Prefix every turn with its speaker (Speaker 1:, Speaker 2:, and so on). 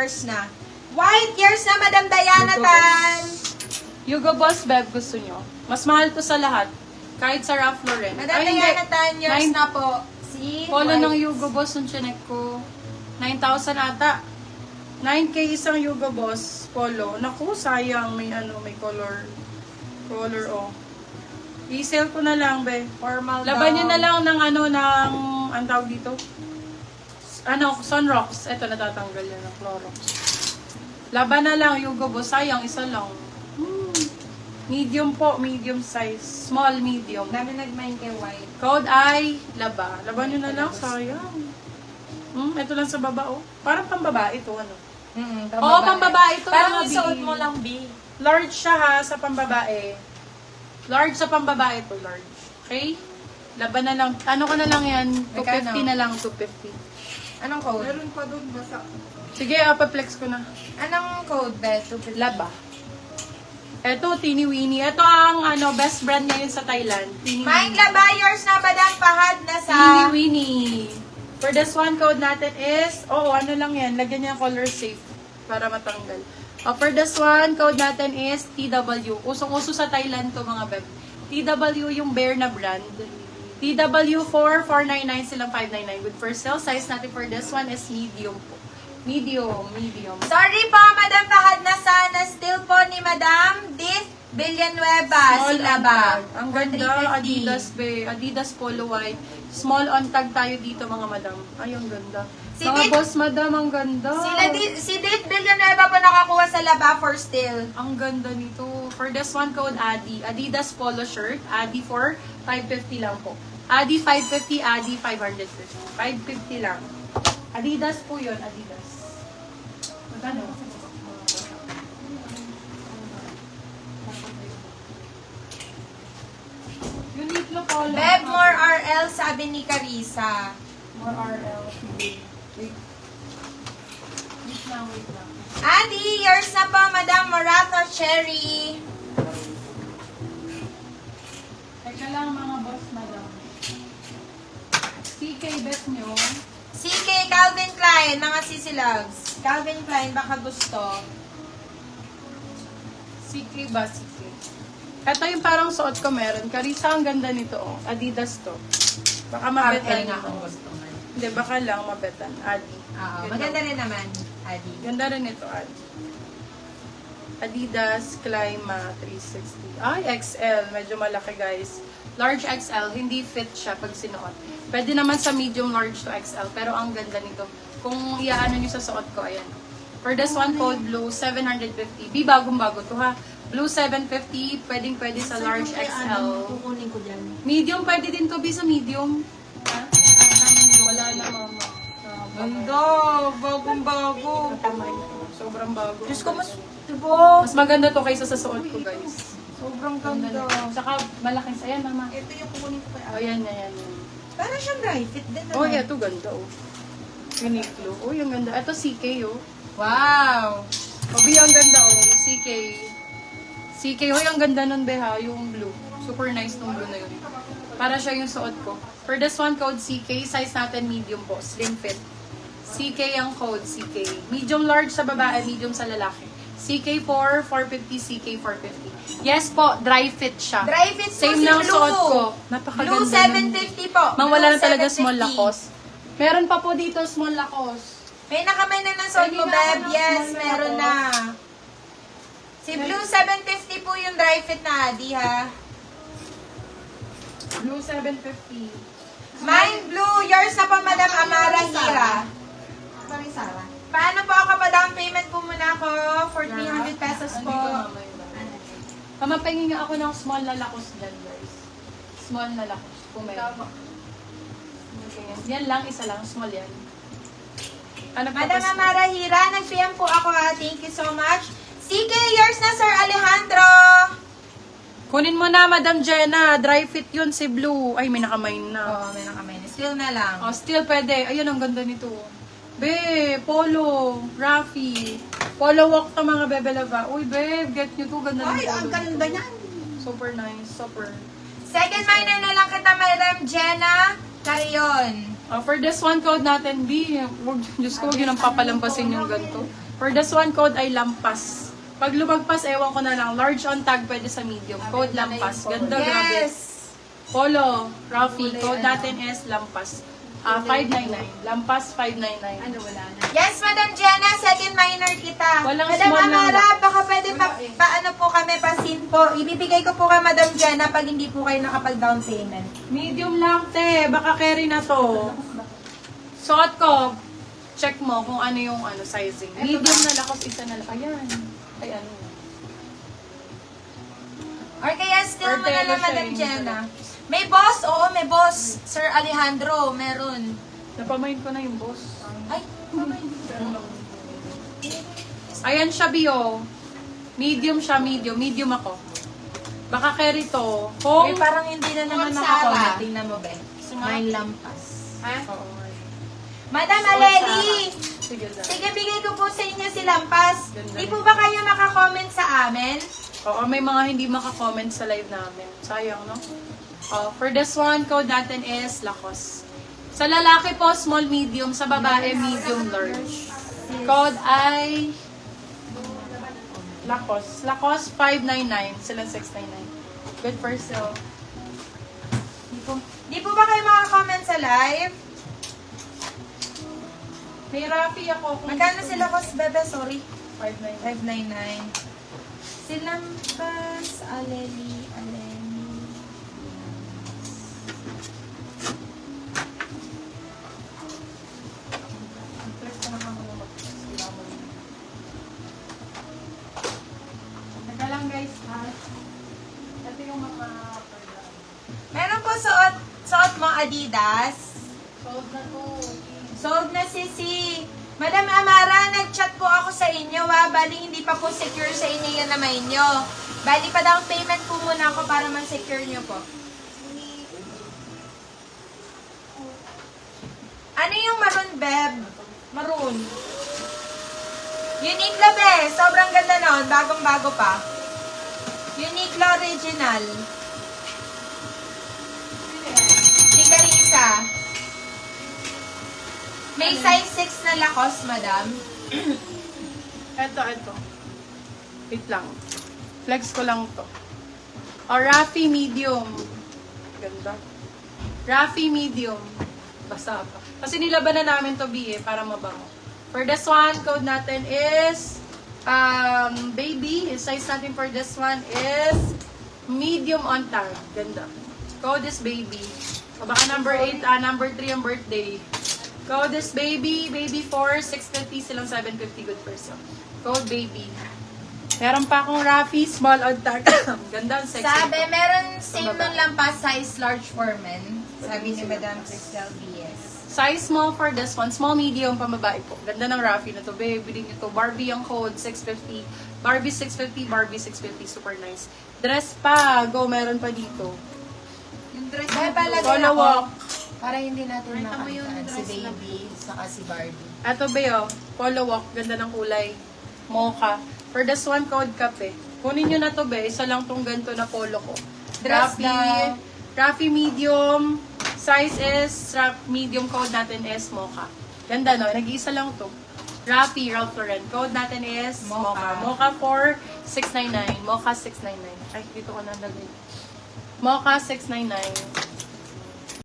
Speaker 1: years na. White years na, Madam Diana Tan.
Speaker 2: Hugo Boss, Beb, gusto nyo. Mas mahal to sa lahat. Kahit sa Ralph Lauren.
Speaker 1: Madam
Speaker 2: Ay,
Speaker 1: Diana
Speaker 2: hindi.
Speaker 1: Tan, years
Speaker 2: Nine-
Speaker 1: na po. Si
Speaker 2: Polo
Speaker 1: White.
Speaker 2: ng Hugo Boss, yung chinek ko. 9,000 ata. 9K isang Hugo Boss Polo. Naku, sayang. May may color. Color, oh. I-sell ko na lang, be.
Speaker 1: Formal
Speaker 2: Laban nyo
Speaker 1: daw.
Speaker 2: na lang ng ang tawag dito? Sunrocks. Ito, natatanggal yan ng Clorox. Laban na lang, Hugo Boss. Sayang, isa lang. Medium po, medium size. Small, medium.
Speaker 1: Dami nag-mind kay White.
Speaker 2: Code ay laba. Laban nyo na lang, sayang. Ito lang sa baba, oh. Parang pambabae ito, ano? Oo, pambabae ito.
Speaker 1: Parang
Speaker 2: mga
Speaker 1: isuot
Speaker 2: B.
Speaker 1: mo lang, B.
Speaker 2: Large siya ha, sa pambabae. Large sa pambabae ito, large. Okay? Laban na lang. Ano ko na lang yan? 250
Speaker 1: Magkano?
Speaker 2: na lang, 250.
Speaker 1: Anong code?
Speaker 3: Meron pa doon, basa.
Speaker 2: Sige, apaplex ko na.
Speaker 1: Anong code, Beth?
Speaker 2: Laba. Ito, Teeny Weeny. Ito ang best brand ngayon sa Thailand. Teeny
Speaker 1: Mind
Speaker 2: Weeny.
Speaker 1: labayers na Madam Fahad na sa...
Speaker 2: Teeny Weeny. For this one, code natin is, ano lang yan, lagyan niya color safe para matanggal. For this one, code natin is TW. Usong-uso sa Thailand to mga beb. TW yung Bear na brand. TW4, 499 silang 599. Good for sale. Size natin for this one is medium po. Medium.
Speaker 1: Sorry po, Madam Fahad na sana. Still po ni Madam Dith Villanueva.
Speaker 2: Small
Speaker 1: Sila
Speaker 2: on
Speaker 1: ba?
Speaker 2: tag. Ang ganda,
Speaker 1: 350.
Speaker 2: Adidas be. Adidas Polo White. Small on tag tayo dito mga madam. Ay, ang ganda.
Speaker 1: Si
Speaker 2: Mga
Speaker 1: Dit-
Speaker 2: boss madam, ang ganda.
Speaker 1: Si Dith Villanueva po nakakuha sa laba for still.
Speaker 2: Ang ganda nito. For this one, code Adi. Adidas Polo shirt. Adi for 550 lang po. Adi 550, Adi 550. 550 lang. Adidas po yun, Adidas. Magkano? Uniqlo Polo.
Speaker 1: Beb, more RL, sabi ni Carissa.
Speaker 2: More RL. Wait. Wait lang.
Speaker 1: Adi, yours na po, Madam Morato Cherry.
Speaker 2: Teka lang mga boss, madam. CK bet nyo.
Speaker 1: CK Calvin Klein, mga sisilogs. Calvin Klein, baka gusto.
Speaker 2: CK ba? CK. Ito yung parang suot ko meron. Carissa, ang ganda nito. Oh. Adidas to. Baka mabetan
Speaker 1: nga
Speaker 2: nito.
Speaker 1: kung gusto man.
Speaker 2: Hindi, baka lang mabetan. Adi.
Speaker 1: Oo,
Speaker 2: Yun
Speaker 1: maganda
Speaker 2: lang.
Speaker 1: rin naman, Adi.
Speaker 2: Ganda rin ito, Adi. Adidas Clima 360. Ay, XL. Medyo malaki, guys. Large XL. Hindi fit siya pag sinuot. Pwede naman sa medium large to XL. Pero ang ganda nito. Kung iaano nyo sa suot ko, ayan. For this one, code blue, 750. Bagong-bago to, ha. Blue 750. Pwedeng-pwede sa large XL.
Speaker 3: Kukunin ko dyan.
Speaker 2: Medium, pwede din to, be sa medium. Ha? Wala na, mama.
Speaker 1: Ganda, bagong-bago.
Speaker 2: Sobrang bago.
Speaker 1: Diyos ko, mas, diba?
Speaker 2: Mas maganda to kaysa sa suot ko, guys.
Speaker 1: Sobrang
Speaker 2: Ganda. Saka malaking sa yan, mama.
Speaker 3: Ito yung kukunin ko kay
Speaker 2: Oh, yan.
Speaker 1: Parang siyang dry fit din
Speaker 2: Oh,
Speaker 1: naman.
Speaker 2: ito ganda, oh. Uniqlo. Oh, yung ganda. Ito, CK, oh.
Speaker 1: Wow!
Speaker 2: Obi, ang ganda, oh. CK. CK, oh, yung ganda nun, beha. Yung blue. Super nice nung blue na yun. Para siya yung suot ko. For this one, code CK. Size natin medium po. Slim fit. CK ang code, CK. Medium large sa babae, medium sa lalaki. CK4, 450, CK450. Yes po, dry fit siya.
Speaker 1: Dry fit po
Speaker 2: Same
Speaker 1: si
Speaker 2: ng
Speaker 1: Blue.
Speaker 2: suot ko. Napakaganda.
Speaker 1: Blue 750 po.
Speaker 2: Mawala
Speaker 1: Blue
Speaker 2: na talaga small
Speaker 1: 750.
Speaker 2: lakos. Meron pa po dito small lakos.
Speaker 1: May nakamay na ng suot mo,
Speaker 2: Pwede na
Speaker 1: Beb.
Speaker 2: ako ng
Speaker 1: Yes,
Speaker 2: small
Speaker 1: meron
Speaker 2: lakos.
Speaker 1: na. Si Blue 750 po yung dry fit na Adi, ha?
Speaker 2: Blue 750.
Speaker 1: Mine Blue, yours na po, Madam Amara Hira.
Speaker 3: Parang Sara.
Speaker 1: Paano po ako pa-down payment po muna ako for 300 pesos po?
Speaker 2: Pamapahingin nga ako ng small na lakos dyan, guys. Small na lakos. Kung may. Yan lang, isa lang. Small yan. Ano pa
Speaker 1: Madam
Speaker 2: po?
Speaker 1: Amara Hira, nag-PM po ako, ha? Thank you so much. CK, yours na, Sir Alejandro.
Speaker 2: Kunin mo na, Madam Jenna. Dry fit yun si Blue. Ay, may nakamain na.
Speaker 1: Oo, may nakamay na. Still na lang.
Speaker 2: Oh, still pwede. Ayun, ang ganda nito. Be, Polo, Raffy. Polo walk to mga Bebe Lava. Uy, babe, get nyo to. Ganda ng
Speaker 3: Ay,
Speaker 2: polo
Speaker 3: ang
Speaker 2: nito.
Speaker 3: ganda niyan.
Speaker 2: Super nice. Super.
Speaker 1: Second minor na lang kita, Madam Jenna. Carion.
Speaker 2: For this one code natin, B, wag, Diyos ko, huwag yun ang papalampasin yung ganito. For this one, code ay lampas. Pag lumagpas, ewan ko na lang. Large on tag, pwede sa medium. Code lampas. Ganda, grabe.
Speaker 1: Yes!
Speaker 2: Polo, Rafi, code natin is lampas. 599. Lampas, 599.
Speaker 3: Ano, wala na.
Speaker 1: Yes, Madam Jenna, second minor kita.
Speaker 2: Walang
Speaker 1: Madam
Speaker 2: small lang
Speaker 1: Amara,
Speaker 2: ba?
Speaker 1: baka pwede paano po kami, pasin po. Ibibigay ko po kay Madam Jenna pag hindi po kayo nakapag-down payment.
Speaker 2: Medium lang, te. Baka carry na to. Suot ko. Check mo kung ano yung sizing. Medium na lakos, isa na lang. Ayan. Ay, ano.
Speaker 1: Or kaya still mo na
Speaker 2: Ortelo
Speaker 1: lang,
Speaker 2: siya,
Speaker 1: Madam
Speaker 2: hindi
Speaker 1: Jenna. May boss? Oo, may boss. Sir Alejandro, meron.
Speaker 2: Napamain ko na yung boss.
Speaker 1: Ay,
Speaker 2: Ayan siya, Bio. Medium siya, medium. Medium ako. Baka carry to.
Speaker 1: Kung
Speaker 2: Kung...
Speaker 1: parang hindi na naman
Speaker 3: Kung
Speaker 1: nakakola.
Speaker 3: Sarah.
Speaker 1: Tingnan mo, be. May lampas.
Speaker 3: Ha?
Speaker 2: Oo.
Speaker 1: Madam Aleli!
Speaker 2: Sige, Zara.
Speaker 1: Sige, bigay ko po sa inyo si Lampas.
Speaker 2: Ganda.
Speaker 1: Di po ba kayo makakomment sa amin?
Speaker 2: Oo, may mga hindi makakomment sa live namin. Sayang, no? For this one, code natin is Lakos. Sa lalaki po, small, medium. Sa babae, medium, large. Code ay Lakos. Lakos, 599. Sila 699. Good for sale.
Speaker 1: Di po ba kayo makakomment sa live?
Speaker 2: May Rafi ako.
Speaker 1: Magkano si Lakos, bebe? Sorry.
Speaker 2: 599.
Speaker 1: 599. Si Lampas, Aleli.
Speaker 2: Teka lang guys, ha? Ito yung mga
Speaker 1: Meron po suot mo Adidas.
Speaker 2: sold na to.
Speaker 1: Sold na si Madam Amara, nag-chat po ako sa inyo, ha? Bali, hindi pa po secure sa inyo yung namay nyo. Bali, pa down payment po muna ako para ma-secure nyo po. Ano yung maroon, Beb? Maroon. Uniqlo, be. Sobrang ganda nun. Bagong-bago pa. Uniqlo original. Si Carissa. May size 6 na Lacoste, madam.
Speaker 2: Ito. Wait lang. Flex ko lang to. Rafi medium. Ganda. Rafi medium. Basa pa. Kasi nilaban na namin to BA para mabango. For this one, code natin is baby. Size natin for this one is medium on tag. Ganda. Code is baby. O baka number 8, number 3 ang birthday. Code is baby. Baby 4, 650 silang 750. Good person. Code baby. Meron pa akong Rafi, small on tag. Ganda, sexy.
Speaker 1: Sabi, meron same nun lang pa, size large for men. Sabi ni Madam Cristel BS.
Speaker 2: Size small for this one. Small, medium, pambabae po. Ganda ng Rafi na to. Babe, bilhin nyo to. Barbie ang code, 650. Barbie 650, Barbie 650. Super nice. Dress pa. Go, meron pa dito.
Speaker 3: Yung dress
Speaker 1: Ay,
Speaker 3: na
Speaker 1: palagay
Speaker 2: Follow
Speaker 1: ako.
Speaker 2: walk.
Speaker 1: Para hindi natin
Speaker 3: Nakita mo yung
Speaker 1: makalimutan si
Speaker 3: dress na
Speaker 1: baby, saka si Barbie.
Speaker 2: Ito ba yun? Follow walk. Ganda ng kulay. Mocha. For this one, code kape. Kunin nyo na to, be. Isa lang tong ganito na polo ko.
Speaker 1: Dress
Speaker 2: Rafi,
Speaker 1: daw.
Speaker 2: Rafi medium. Size is, medium code natin is mocha. Ganda, no? Nag-iisa lang to. Rafi, Ralph Lauren. Code natin is
Speaker 1: Mocha.
Speaker 2: Mocha 4, 699. Mocha 699. Ay, dito ko na lagay. Mocha 699.